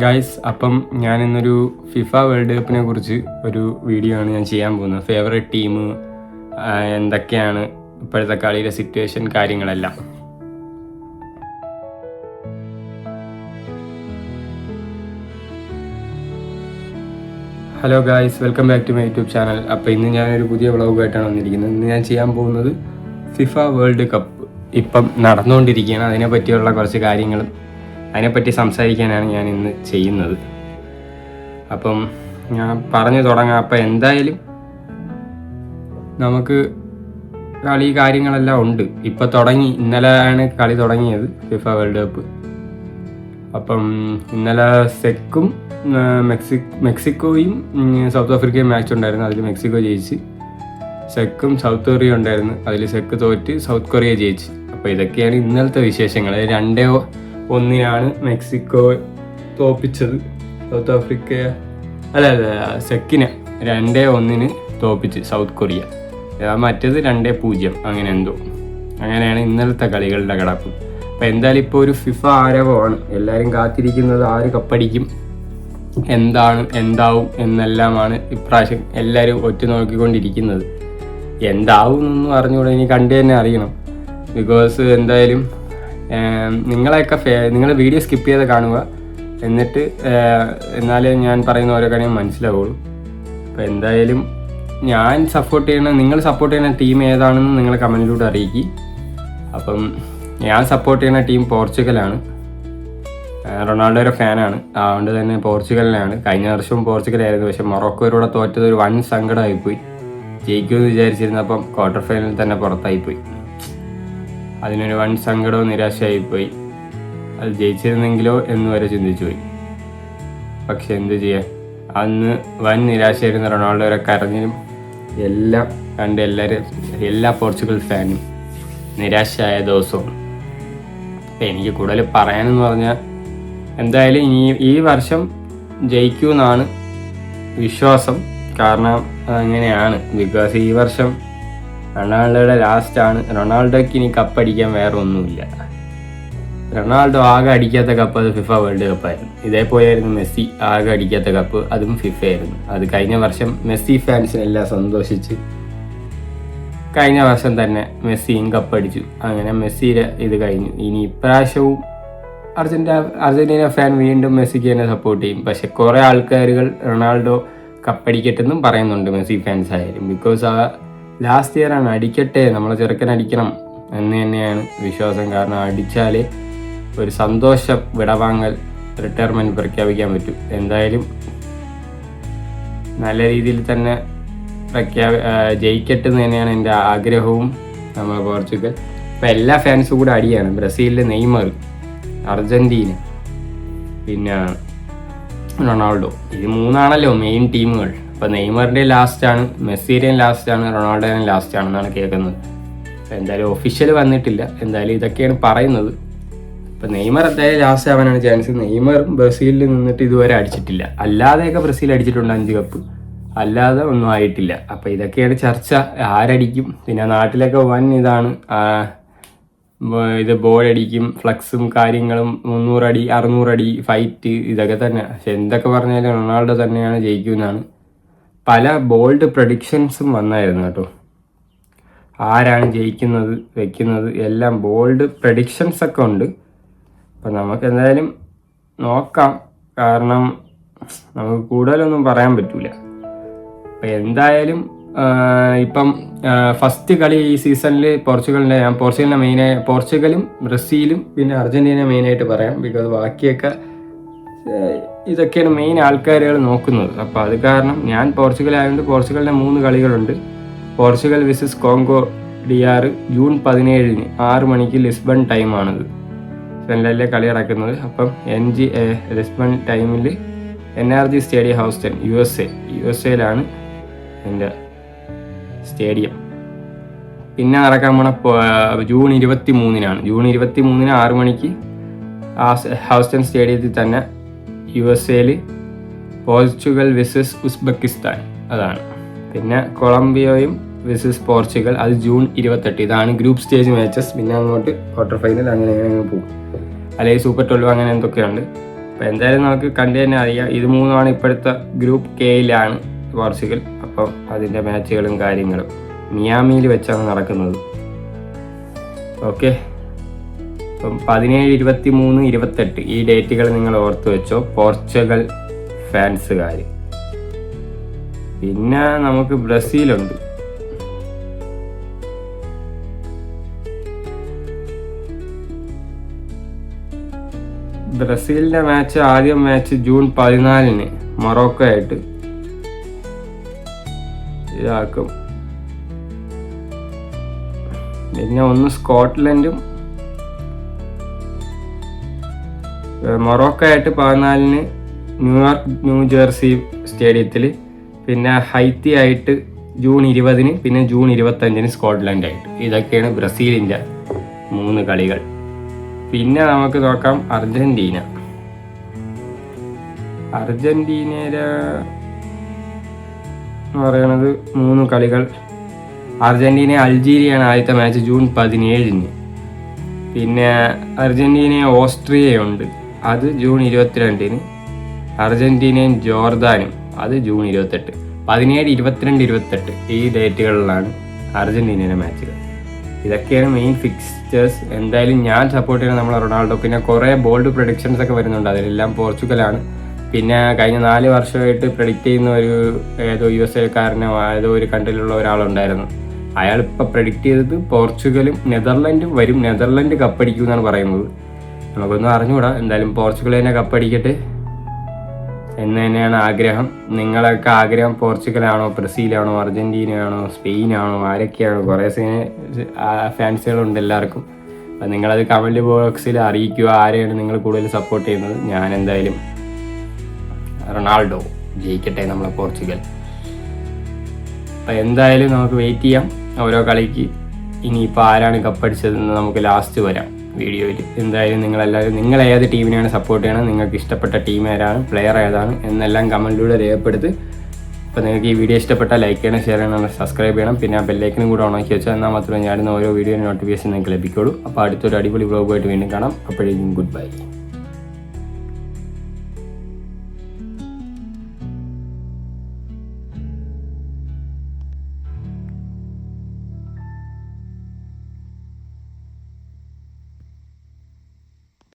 Guys, അപ്പം ഞാൻ ഇന്നൊരു ഫിഫ വേൾഡ് കപ്പിനെ കുറിച്ച് ഒരു വീഡിയോ ആണ് ഞാൻ ചെയ്യാൻ പോകുന്നത്. ഫേവറേറ്റ് ടീം എന്തൊക്കെയാണ്, ഇപ്പോഴത്തെ കളിയിലെ സിറ്റുവേഷൻ, കാര്യങ്ങളെല്ലാം. Hello guys, welcome back to my YouTube channel. അപ്പോൾ ഇന്ന് ഞാനൊരു പുതിയ വ്ളോഗായിട്ടാണ് വന്നിരിക്കുന്നത്. ഇന്ന് ഞാൻ ചെയ്യാൻ പോകുന്നത് ഫിഫ വേൾഡ് കപ്പ് ഇപ്പം നടന്നുകൊണ്ടിരിക്കുകയാണ്. അതിനെ പറ്റിയുള്ള കുറച്ച് കാര്യങ്ങളും അതിനെപ്പറ്റി സംസാരിക്കാനാണ് ഞാൻ ഇന്ന് ചെയ്യുന്നത്. അപ്പം ഞാൻ പറഞ്ഞു തുടങ്ങാം. അപ്പം എന്തായാലും നമുക്ക് കളി കാര്യങ്ങളെല്ലാം ഉണ്ട്. ഇപ്പം തുടങ്ങി, ഇന്നലെയാണ് കളി തുടങ്ങിയത് ഫിഫ വേൾഡ് കപ്പ്. അപ്പം ഇന്നലെ മെക്സിക്കോയും സൗത്ത് ആഫ്രിക്കയും മാച്ച് ഉണ്ടായിരുന്നു. അതിൽ മെക്സിക്കോ ജയിച്ച്. സെക്കും സൗത്ത് കൊറിയ ഉണ്ടായിരുന്നു. അതിൽ സെക്ക് തോറ്റ് സൗത്ത് കൊറിയ ജയിച്ച്. അപ്പോൾ ഇതൊക്കെയാണ് ഇന്നലത്തെ വിശേഷങ്ങൾ. 2-1 മെക്സിക്കോ തോപ്പിച്ചത് സൗത്ത് ആഫ്രിക്ക, സെക്കിനെ 2-1 തോപ്പിച്ച് സൗത്ത് കൊറിയ. മറ്റേത് 2-0 അങ്ങനെ എന്തോ. അങ്ങനെയാണ് ഇന്നലത്തെ കളികളുടെ കിടപ്പ്. അപ്പോൾ എന്തായാലും ഇപ്പോൾ ഒരു ഫിഫ ആരവമാണ്. എല്ലാവരും കാത്തിരിക്കുന്നത് ആര് കപ്പടിക്കും, എന്താവും എന്നെല്ലാമാണ് ഇപ്രാവശ്യം എല്ലാവരും നോക്കിക്കൊണ്ടിരിക്കുന്നത്. എന്താവും എന്നൊന്നും അറിഞ്ഞുകൂടെ, ഇനി കണ്ടു തന്നെ അറിയണം. ബിക്കോസ് എന്തായാലും നിങ്ങൾ വീഡിയോ സ്കിപ്പ് ചെയ്ത് കാണുക, എന്നിട്ട് എന്നാലേ ഞാൻ പറയുന്ന ഓരോ കാര്യം മനസ്സിലാവുള്ളൂ. അപ്പോൾ എന്തായാലും നിങ്ങൾ സപ്പോർട്ട് ചെയ്യുന്ന ടീം ഏതാണെന്ന് നിങ്ങൾ കമൻറ്റിലൂടെ അറിയിക്കും. അപ്പം ഞാൻ സപ്പോർട്ട് ചെയ്യുന്ന ടീം പോർച്ചുഗലാണ്. റൊണാൾഡോയുടെ ഫാനാണ്, അതുകൊണ്ട് തന്നെ പോർച്ചുഗലിനാണ്. കഴിഞ്ഞ വർഷവും പോർച്ചുഗലായിരുന്നു. പക്ഷെ മൊറോക്കോയിലൂടെ തോറ്റത് ഒരു വൻ സങ്കടമായിപ്പോയി. ജയിക്കുമെന്ന് വിചാരിച്ചിരുന്നപ്പം ക്വാർട്ടർ ഫൈനലിൽ തന്നെ പുറത്തായിപ്പോയി. അതിനൊരു വൻ സങ്കടവും നിരാശയായിപ്പോയി. അത് ജയിച്ചിരുന്നെങ്കിലോ എന്ന് വരെ ചിന്തിച്ചു പോയി. പക്ഷെ എന്ത് ചെയ്യാൻ, അന്ന് വൻ നിരാശയായിരുന്ന റൊണാൾഡോയുടെ കരഞ്ഞിലും എല്ലാം കണ്ട് എല്ലാ പോർച്ചുഗൽ ഫാനും നിരാശയായ ദിവസവും. എനിക്ക് കൂടുതൽ പറയാനെന്ന് പറഞ്ഞാൽ എന്തായാലും ഈ വർഷം ജയിക്കുമെന്നാണ് വിശ്വാസം. കാരണം അങ്ങനെയാണ്. ബിക്കോസ് ഈ വർഷം റൊണാൾഡോയുടെ ലാസ്റ്റാണ്. റൊണാൾഡോയ്ക്ക് ഇനി കപ്പടിക്കാൻ വേറെ ഒന്നുമില്ല. റൊണാൾഡോ ആകെ അടിക്കാത്ത കപ്പ് അത് ഫിഫ വേൾഡ് കപ്പായിരുന്നു. ഇതേപോലെയായിരുന്നു മെസ്സി ആകെ അടിക്കാത്ത കപ്പ്, അതും ഫിഫ ആയിരുന്നു. അത് കഴിഞ്ഞ വർഷം മെസ്സി ഫാൻസിനെല്ലാം സന്തോഷിച്ച് കഴിഞ്ഞ വർഷം തന്നെ മെസ്സിയും കപ്പടിച്ചു. അങ്ങനെ മെസ്സിയുടെ ഇത് കഴിഞ്ഞു. ഇനി ഇപ്രാവശ്യവും അർജന്റീന ഫാൻ വീണ്ടും മെസ്സിക്ക് തന്നെ സപ്പോർട്ട് ചെയ്യും. പക്ഷെ കുറേ ആൾക്കാരുകൾ റൊണാൾഡോ കപ്പടിക്കട്ടെന്നും പറയുന്നുണ്ട്, മെസ്സി ഫാൻസ് ആയാലും. ബിക്കോസ് ആ ലാസ്റ്റ് ഇയറാണ്. അടിക്കട്ടെ, നമ്മളെ ചെറുക്കൻ അടിക്കണം എന്ന് തന്നെയാണ് വിശ്വാസം. കാരണം അടിച്ചാൽ ഒരു സന്തോഷ വിടവാങ്ങൽ, റിട്ടയർമെൻറ്റ് പ്രഖ്യാപിക്കാൻ പറ്റും. എന്തായാലും നല്ല രീതിയിൽ തന്നെ ജയിക്കട്ടെ എന്ന് തന്നെയാണ് എൻ്റെ ആഗ്രഹവും. നമ്മൾ പോർച്ചുഗൽ ഇപ്പം എല്ലാ ഫാൻസും കൂടെ അടിയാണ്. ബ്രസീലിൽ നെയ്മർ, അർജൻറ്റീന, പിന്നെ റൊണാൾഡോ. ഇത് 3 മെയിൻ ടീമുകൾ. അപ്പോൾ നെയ്മറിൻ്റെ ലാസ്റ്റാണ്, മെസ്സിയുടെയും ലാസ്റ്റാണ്, റൊണാൾഡോയുടെയും ലാസ്റ്റാണെന്നാണ് കേൾക്കുന്നത്. അപ്പോൾ എന്തായാലും ഒഫീഷ്യൽ വന്നിട്ടില്ല. എന്തായാലും ഇതൊക്കെയാണ് പറയുന്നത്. ഇപ്പോൾ നെയ്മർ എന്തായാലും ലാസ്റ്റ് ആവാനാണ് ചാൻസ്. നെയ്മർ ബ്രസീലിൽ നിന്നിട്ട് ഇതുവരെ അടിച്ചിട്ടില്ല. അല്ലാതെയൊക്കെ ബ്രസീൽ അടിച്ചിട്ടുണ്ട് 5 കപ്പ്, അല്ലാതെ ഒന്നും ആയിട്ടില്ല. അപ്പോൾ ഇതൊക്കെയാണ് ചർച്ച, ആരടിക്കും. പിന്നെ നാട്ടിലൊക്കെ വൻ ഇതാണ്, ഇത് ബോർഡടിക്കും, ഫ്ലക്സും കാര്യങ്ങളും, 300 അടി 600 അടി ഫൈറ്റ്, ഇതൊക്കെ തന്നെ. പക്ഷെ എന്തൊക്കെ പറഞ്ഞാലും റൊണാൾഡോ തന്നെയാണ് ജയിക്കുമെന്നാണ്. പല ബോൾഡ് പ്രഡിക്ഷൻസും വന്നായിരുന്നു കേട്ടോ. ആരാണ് ജയിക്കുന്നത് വെക്കുന്നത് എല്ലാം ബോൾഡ് പ്രഡിക്ഷൻസ് ഒക്കെ ഉണ്ട്. അപ്പം നമുക്ക് എന്തായാലും നോക്കാം. കാരണം നമുക്ക് കൂടുതലൊന്നും പറയാൻ പറ്റില്ല. അപ്പം എന്തായാലും ഇപ്പം ഫസ്റ്റ് കളി ഈ സീസണിൽ പോർച്ചുഗലും ബ്രസീലും പിന്നെ അർജന്റീന മെയിനായിട്ട് പറയാം. ബിക്കോസ് ബാക്കിയൊക്കെ ഇതൊക്കെയാണ് മെയിൻ ആൾക്കാരുകൾ നോക്കുന്നത്. അപ്പോൾ അത് കാരണം ഞാൻ പോർച്ചുഗൽ ആയതുകൊണ്ട് പോർച്ചുഗലിൻ്റെ 3 കളികളുണ്ട്. Portugal visas Congo DR June 17 6 മണിക്ക് ലിസ്ബൺ ടൈമാണത്. ഫിൻലൻഡിലെ കളി നടക്കുന്നത്. അപ്പം ലിസ്ബൺ ടൈമിൽ NRG സ്റ്റേഡിയം ഹൗസ്റ്റൺ USA എൻ്റെ സ്റ്റേഡിയം. പിന്നെ നടക്കാൻ പോണ ജൂൺ 23 ജൂൺ 23 6 മണിക്ക് ഹൗസ്റ്റൺ സ്റ്റേഡിയത്തിൽ തന്നെ USA പോർച്ചുഗൽ വിസസ് ഉസ്ബെക്കിസ്ഥാൻ, അതാണ്. പിന്നെ കൊളംബിയയും വിസസ് പോർച്ചുഗൽ, അത് ജൂൺ 28. ഇതാണ് ഗ്രൂപ്പ് സ്റ്റേജ് മാച്ചസ്. പിന്നെ അങ്ങോട്ട് ക്വാർട്ടർ ഫൈനൽ അങ്ങനെ പോകും. അല്ലെങ്കിൽ സൂപ്പർ 12 അങ്ങനെ എന്തൊക്കെയുണ്ട്. അപ്പോൾ എന്തായാലും നമുക്ക് കണ്ടു തന്നെ അറിയാം. ഇത് 3 ഇപ്പോഴത്തെ ഗ്രൂപ്പ് കെയിലാണ് പോർച്ചുഗൽ. അപ്പം അതിൻ്റെ മാച്ചുകളും കാര്യങ്ങളും മിയാമിയിൽ വെച്ചാണ് നടക്കുന്നത്. ഓക്കെ, അപ്പം 17, 23, 28 ഈ ഡേറ്റുകൾ നിങ്ങൾ ഓർത്ത് വെച്ചോ പോർച്ചുഗൽ ഫാൻസുകാർ. പിന്നെ നമുക്ക് ബ്രസീലുണ്ട്. ബ്രസീലിൻ്റെ ആദ്യം മാച്ച് ജൂൺ 14 മൊറോക്കോ ആയിട്ട് ഇതാക്കും. പിന്നെ ഒന്ന് സ്കോട്ട്ലൻഡും മൊറോക്കോ ആയിട്ട് 14 ന്യൂയോർക്ക് ന്യൂ ജേഴ്സി സ്റ്റേഡിയത്തിൽ. പിന്നെ ഹൈത്തി ആയിട്ട് ജൂൺ 20, പിന്നെ ജൂൺ 25 സ്കോട്ട്ലൻഡ് ആയിട്ട്. ഇതൊക്കെയാണ് ബ്രസീലിൻ്റെ 3 കളികൾ. പിന്നെ നമുക്ക് നോക്കാം അർജന്റീനയുടെ എന്ന് പറയുന്നത് 3 കളികൾ. അർജന്റീന അൾജീരിയയാണ് ആദ്യത്തെ മാച്ച് ജൂൺ 17. പിന്നെ അർജന്റീന ഓസ്ട്രിയയുണ്ട്, അത് ജൂൺ 22. അർജന്റീനയും ജോർദാനും അത് ജൂൺ 28. 17, 22, 28 ഈ ഡേറ്റുകളിലാണ് അർജന്റീനയുടെ മാച്ചുകൾ. ഇതൊക്കെയാണ് മെയിൻ ഫിക്സ്ചേഴ്സ്. എന്തായാലും ഞാൻ സപ്പോർട്ട് ചെയ്യുന്നത് നമ്മളെ റൊണാൾഡോ. പിന്നെ കുറേ ബോൾഡ് പ്രഡിക്ഷൻസ് ഒക്കെ വരുന്നുണ്ട്, അതിലെല്ലാം പോർച്ചുഗലാണ്. പിന്നെ കഴിഞ്ഞ 4 വർഷമായിട്ട് പ്രഡിക്റ്റ് ചെയ്യുന്ന ഏതോ USA ഏതോ ഒരു കൺട്രിയിലുള്ള ഒരാളുണ്ടായിരുന്നു. അയാൾ ഇപ്പോൾ പ്രഡിക്റ്റ് ചെയ്തത് പോർച്ചുഗലും നെതർലൻഡും വരും, നെതർലൻഡ് കപ്പടിക്കും എന്നാണ് പറയുന്നത്. നമുക്കൊന്നും അറിഞ്ഞുകൂടാ. എന്തായാലും പോർച്ചുഗൽ തന്നെ കപ്പടിക്കട്ടെ എന്ന് തന്നെയാണ് ആഗ്രഹം. നിങ്ങളൊക്കെ ആഗ്രഹം പോർച്ചുഗലാണോ, ബ്രസീലാണോ, അർജന്റീനയാണോ, സ്പെയിനാണോ, ആരൊക്കെയാണോ? കുറേ ഫാൻസുകളുണ്ട് എല്ലാവർക്കും. അപ്പം നിങ്ങളത് കമൻറ്റ് ബോക്സിൽ അറിയിക്കുക, ആരെയാണ് നിങ്ങൾ കൂടുതൽ സപ്പോർട്ട് ചെയ്യുന്നത്. ഞാൻ എന്തായാലും റൊണാൾഡോ ജയിക്കട്ടെ നമ്മളെ പോർച്ചുഗൽ. അപ്പം എന്തായാലും നമുക്ക് വെയിറ്റ് ചെയ്യാം ഓരോ കളിക്ക്. ഇനിയിപ്പോൾ ആരാണ് കപ്പടിച്ചതെന്ന് നമുക്ക് ലാസ്റ്റ് വരാം വീഡിയോയിൽ. എന്തായാലും നിങ്ങൾ ഏത് ടീമിനെയാണ് സപ്പോർട്ട് ചെയ്യണം, നിങ്ങൾക്ക് ഇഷ്ടപ്പെട്ട ടീം ഏതാണ്, പ്ലെയർ ഏതാണ് എന്നെല്ലാം കമൻറ്റിലൂടെ രേഖപ്പെടുത്ത്. അപ്പോൾ നിങ്ങൾക്ക് ഈ വീഡിയോ ഇഷ്ടപ്പെട്ടാൽ ലൈക്ക് ചെയ്യണം, ഷെയർ ചെയ്യണം, സബ്സ്ക്രൈബ് ചെയ്യണം. പിന്നെ ആ ബെല്ലൈക്കനും കൂടെ ഓണാക്കി വെച്ചാൽ എന്നാൽ മാത്രമേ ഞാനിടുന്ന ഓരോ വീഡിയോ നോട്ടിഫിക്കേഷൻ നിങ്ങൾക്ക് ലഭിക്കുള്ളൂ. അപ്പോൾ അടുത്തൊരു അടിപൊളി വ്ലോഗുമായിട്ട് വീണ്ടും കാണാം. അപ്പോഴേക്കും ഗുഡ് ബൈ.